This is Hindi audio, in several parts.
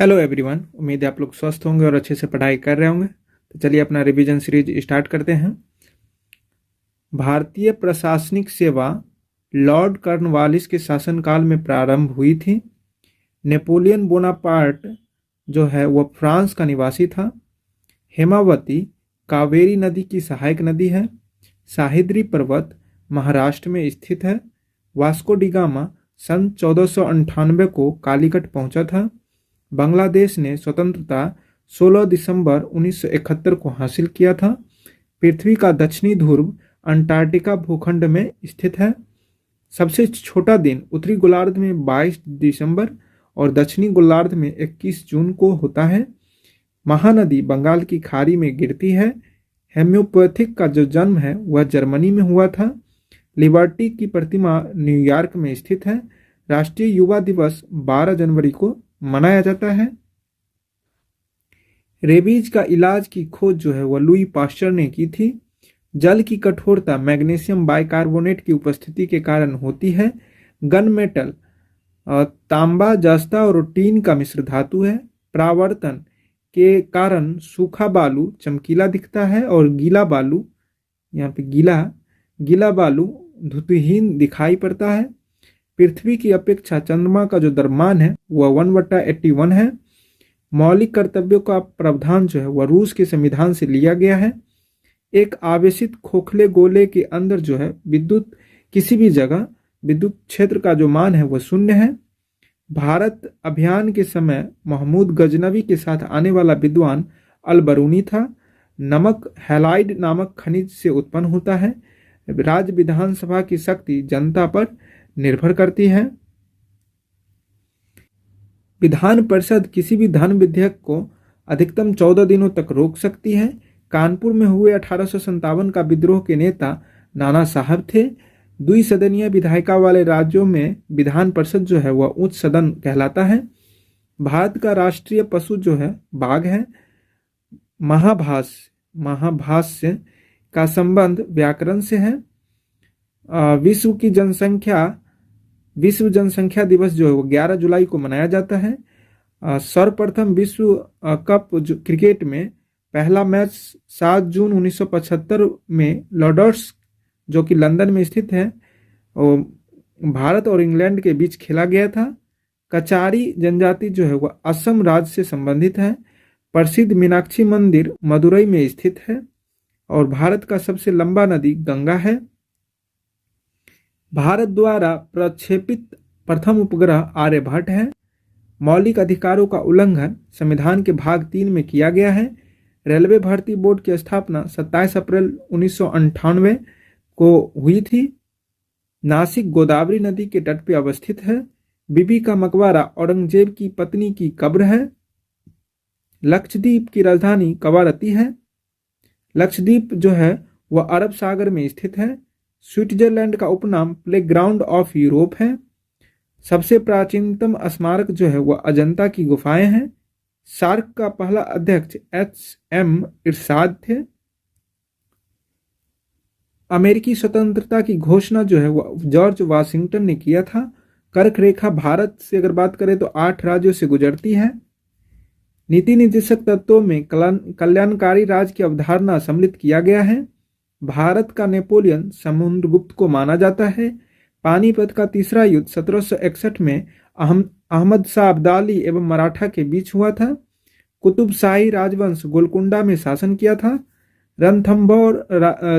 Hello everyone. उम्मीद है आप लोग स्वस्थ होंगे और अच्छे से पढ़ाई कर रहे होंगे। तो चलिए अपना रिवीजन सीरीज स्टार्ट करते हैं। भारतीय प्रशासनिक सेवा लॉर्ड कॉर्नवालिस के शासनकाल में प्रारंभ हुई थी। नेपोलियन बोनापार्ट जो है वह फ्रांस का निवासी था। हेमावती कावेरी नदी की सहायक नदी है। साहिद्री पर्वत महाराष्ट्र में स्थित है। वास्को डी गामा सन 1498 को कालीकट पहुंचा था। बांग्लादेश ने स्वतंत्रता 16 दिसंबर 1971 को हासिल किया था। पृथ्वी का दक्षिणी ध्रुव अंटार्कटिका भूखंड में स्थित है। सबसे छोटा दिन उत्तरी गोलार्ध में 22 दिसंबर और दक्षिणी गोलार्ध में 21 जून को होता है। महानदी बंगाल की खाड़ी में गिरती है। हेम्योपैथिक का जो जन्म है वह जर्मनी में हुआ था। लिबर्टी की प्रतिमा न्यूयॉर्क में स्थित है। राष्ट्रीय युवा दिवस 12 जनवरी को मनाया जाता है। रेबीज का इलाज की खोज जो है वह लुई पास्चर ने की थी। जल की कठोरता मैग्नीशियम बाइकार्बोनेट की उपस्थिति के कारण होती है। गन मेटल तांबा, जस्ता और टीन का मिश्र धातु है। परावर्तन के कारण सूखा बालू चमकीला दिखता है और गीला बालू, यहाँ पे गीला बालू धुतहीन दिखाई पड़ता है। पृथ्वी की अपेक्षा चंद्रमा का जो द्रव्यमान है वह 1/81 है। मौलिक कर्तव्यों का प्रावधान जो है वह रूस के संविधान से लिया गया है। एक आवेशित खोखले गोले के अंदर जो है विद्युत किसी भी जगह विद्युत क्षेत्र का जो मान है वह 0 है। भारत अभियान के समय महमूद गजनवी के साथ आने वाला विद्वान अलबरूनी था। नमक हैलाइड नामक खनिज से उत्पन्न होता है। राज्य विधानसभा की शक्ति जनता पर निर्भर करती है। विधान परिषद किसी भी धन विधेयक को अधिकतम 14 दिनों तक रोक सकती है। कानपुर में हुए 1857 का विद्रोह के नेता नाना साहब थे। द्विसदनीय विधायिका वाले राज्यों में विधान परिषद जो है वह उच्च सदन कहलाता है। भारत का राष्ट्रीय पशु जो है बाघ है। महाभाष्य का संबंध व्याकरण से है। विश्व जनसंख्या दिवस जो है वो 11 जुलाई को मनाया जाता है। सर्वप्रथम विश्व कप क्रिकेट में पहला मैच 7 जून 1975 में लॉर्ड्स जो कि लंदन में स्थित है भारत और इंग्लैंड के बीच खेला गया था। कचारी जनजाति जो है वह असम राज्य से संबंधित है। प्रसिद्ध मीनाक्षी मंदिर मदुरई में स्थित है और भारत का सबसे लंबा नदी गंगा है। भारत द्वारा प्रक्षेपित प्रथम उपग्रह आर्यभट्ट है। मौलिक अधिकारों का उल्लंघन संविधान के भाग 3 में किया गया है। रेलवे भर्ती बोर्ड की स्थापना 27 अप्रैल 1998 को हुई थी। नासिक गोदावरी नदी के तट पर अवस्थित है। बीबी का मकबरा औरंगजेब की पत्नी की कब्र है। लक्षद्वीप की राजधानी कवारती है। लक्षद्वीप जो है वह अरब सागर में स्थित है। स्विट्जरलैंड का उपनाम प्लेग्राउंड ऑफ यूरोप है। सबसे प्राचीनतम स्मारक जो है वह अजंता की गुफाएं हैं। सार्क का पहला अध्यक्ष HM इरशाद थे। अमेरिकी स्वतंत्रता की घोषणा जो है वह जॉर्ज वाशिंगटन ने किया था। कर्क रेखा भारत से अगर बात करें तो 8 राज्यों से गुजरती है। नीति निर्देशक तत्वों में कल्याणकारी राज्य की अवधारणा सम्मिलित किया गया है। भारत का नेपोलियन समुद्रगुप्त को माना जाता है। पानीपत का तीसरा युद्ध 1761 में अहमद शाह अब्दाली एवं मराठा के बीच हुआ था। कुतुबशाही राजवंश गोलकुंडा में शासन किया था। रणथंभौर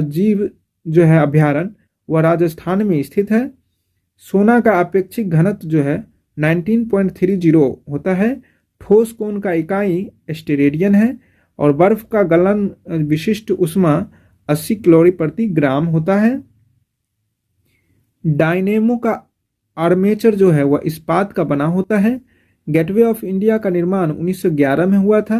जीव जो है अभ्यारण्य वह राजस्थान में स्थित है। सोना का अपेक्षिक घनत्व जो है 19.30 होता है। ठोस कोण का इकाई स्टेरेडियन है और बर्फ का गलन विशिष्ट उष्मा 80 कैलोरी प्रति ग्राम होता है। डायनेमो का आर्मेचर जो है वह इस्पात का बना होता है। गेटवे ऑफ इंडिया का निर्माण 1911 में हुआ था।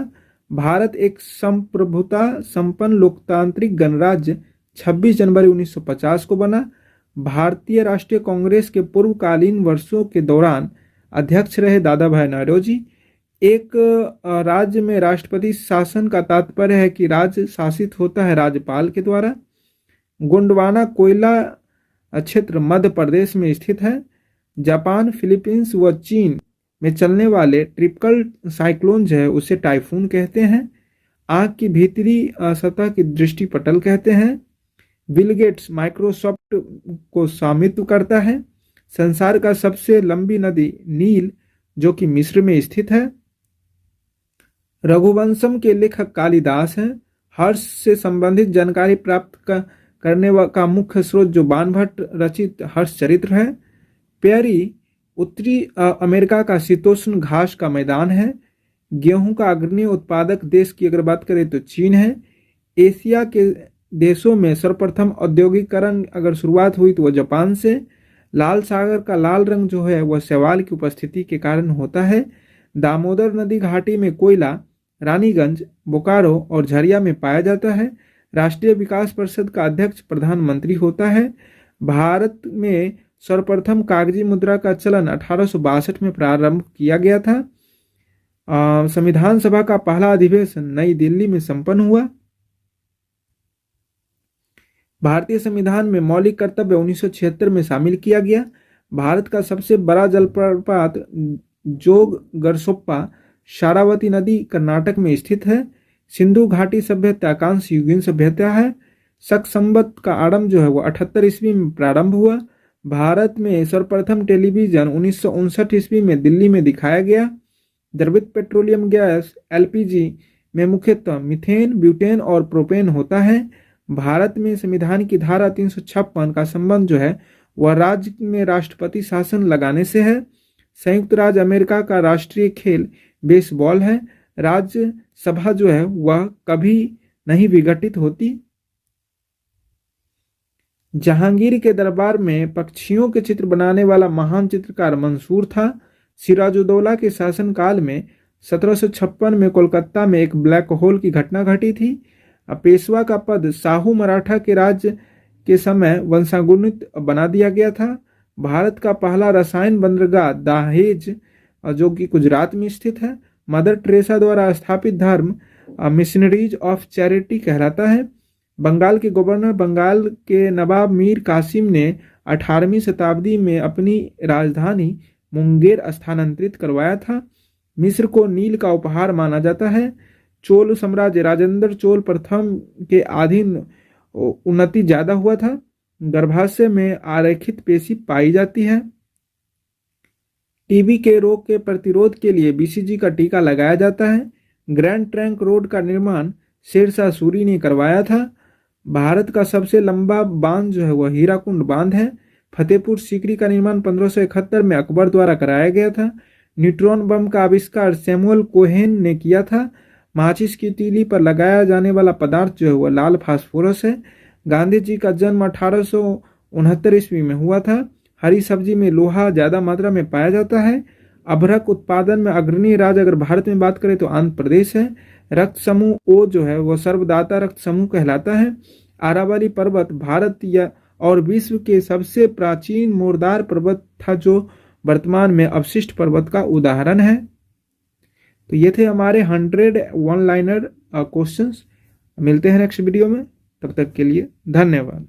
भारत एक संप्रभुता संपन्न लोकतांत्रिक गणराज्य 26 जनवरी 1950 को बना। भारतीय राष्ट्रीय कांग्रेस के पूर्वकालीन वर्षों के दौरान अध्यक्ष रहे दादा भाई नौरोजी। एक राज्य में राष्ट्रपति शासन का तात्पर्य है कि राज्य शासित होता है राज्यपाल के द्वारा। गोंडवाना कोयला क्षेत्र मध्य प्रदेश में स्थित है। जापान, फिलीपींस व चीन में चलने वाले ट्रिपिकल साइक्लोन जो है उसे टाइफून कहते हैं। आंख की भीतरी सतह की दृष्टि पटल कहते हैं। बिल गेट्स माइक्रोसॉफ्ट को स्वामित्व करता है। संसार का सबसे लंबी नदी नील जो कि मिस्र में स्थित है। रघुवंशम के लेखक कालिदास हैं। हर्ष से संबंधित जानकारी प्राप्त करने का मुख्य स्रोत जो बाणभट्ट रचित हर्ष चरित्र है। पेरी उत्तरी अमेरिका का शीतोष्ण घास का मैदान है। गेहूं का अग्रणी उत्पादक देश की अगर बात करें तो चीन है। एशिया के देशों में सर्वप्रथम औद्योगिकरण अगर शुरुआत हुई तो वह जापान से। लाल सागर का लाल रंग जो है वह शैवाल की उपस्थिति के कारण होता है। दामोदर नदी घाटी में कोयला रानीगंज, बोकारो और झरिया में पाया जाता है। राष्ट्रीय विकास परिषद का अध्यक्ष प्रधानमंत्री होता है। भारत में सर्वप्रथम कागजी मुद्रा का चलन 1862 में प्रारंभ किया गया था। संविधान सभा का पहला अधिवेशन नई दिल्ली में संपन्न हुआ। भारतीय संविधान में मौलिक कर्तव्य 1976 में शामिल किया गया। भारत का सबसे बड़ा जलप्रपात जोग गरसोप्पा शारावती नदी कर्नाटक में स्थित है। सिंधु घाटी सभ्यता कांस्य युगीन सभ्यता है। शक संवत का आरंभ जो है वो 78 ईस्वी में प्रारंभ हुआ। भारत में सर्वप्रथम टेलीविजन 1959 ईस्वी में दिल्ली में दिखाया गया। द्रवित पेट्रोलियम गैस एलपीजी में मुख्यतः मीथेन, ब्यूटेन और प्रोपेन होता है। भारत में संविधान की धारा 356 का संबंध जो है वह राज्य में राष्ट्रपति शासन लगाने से है। संयुक्त राज्य अमेरिका का राष्ट्रीय खेल बेसबॉल है। राज्य सभा जो है वह कभी नहीं विघटित होती। जहांगीर के दरबार में पक्षियों के चित्र बनाने वाला महान चित्रकार मंसूर था। सिराजुद्दौला के शासनकाल में 1756 में कोलकाता में एक ब्लैक होल की घटना घटी थी। पेशवा का पद शाहू मराठा के राज्य के समय वंशानुगणित बना दिया गया था। भारत का पहला रसायन बंदरगाह दाहेज जो कि गुजरात में स्थित है। मदर टेरेसा द्वारा स्थापित धर्म मिशनरीज ऑफ चैरिटी कहलाता है। बंगाल के गवर्नर बंगाल के नवाब मीर कासिम ने 18वीं शताब्दी में अपनी राजधानी मुंगेर स्थानांतरित करवाया था। मिस्र को नील का उपहार माना जाता है। चोल साम्राज्य राजेंद्र चोल प्रथम के अधीन उन्नति ज्यादा हुआ था। गर्भाशय में आरेखित पेशी पाई जाती है। टीबी के रोग के प्रतिरोध के लिए बीसीजी का टीका लगाया जाता है। ग्रैंड ट्रंक रोड का निर्माण शेरशाह सूरी ने करवाया था। भारत का सबसे लंबा बांध जो है वह हीराकुंड बांध है। फतेहपुर सीकरी का निर्माण 1571 में अकबर द्वारा कराया गया था। न्यूट्रॉन बम का आविष्कार सैमुअल कोहेन ने किया था। माचिस की तीली पर लगाया जाने वाला पदार्थ जो है वह लाल फास्फोरस है। गांधी जी का जन्म 1869 ईस्वी में हुआ था। हरी सब्जी में लोहा ज्यादा मात्रा में पाया जाता है। अभ्रक उत्पादन में अग्रणी राज्य अगर भारत में बात करें तो आंध्र प्रदेश है। रक्त समूह ओ जो है वह सर्वदाता रक्त समूह कहलाता है। आरावली पर्वत भारत या और विश्व के सबसे प्राचीन मोरदार पर्वत था जो वर्तमान में अवशिष्ट पर्वत का उदाहरण है। तो ये थे हमारे 100 वन लाइनर क्वेश्चंस। मिलते हैं नेक्स्ट वीडियो में, तब तक के लिए धन्यवाद।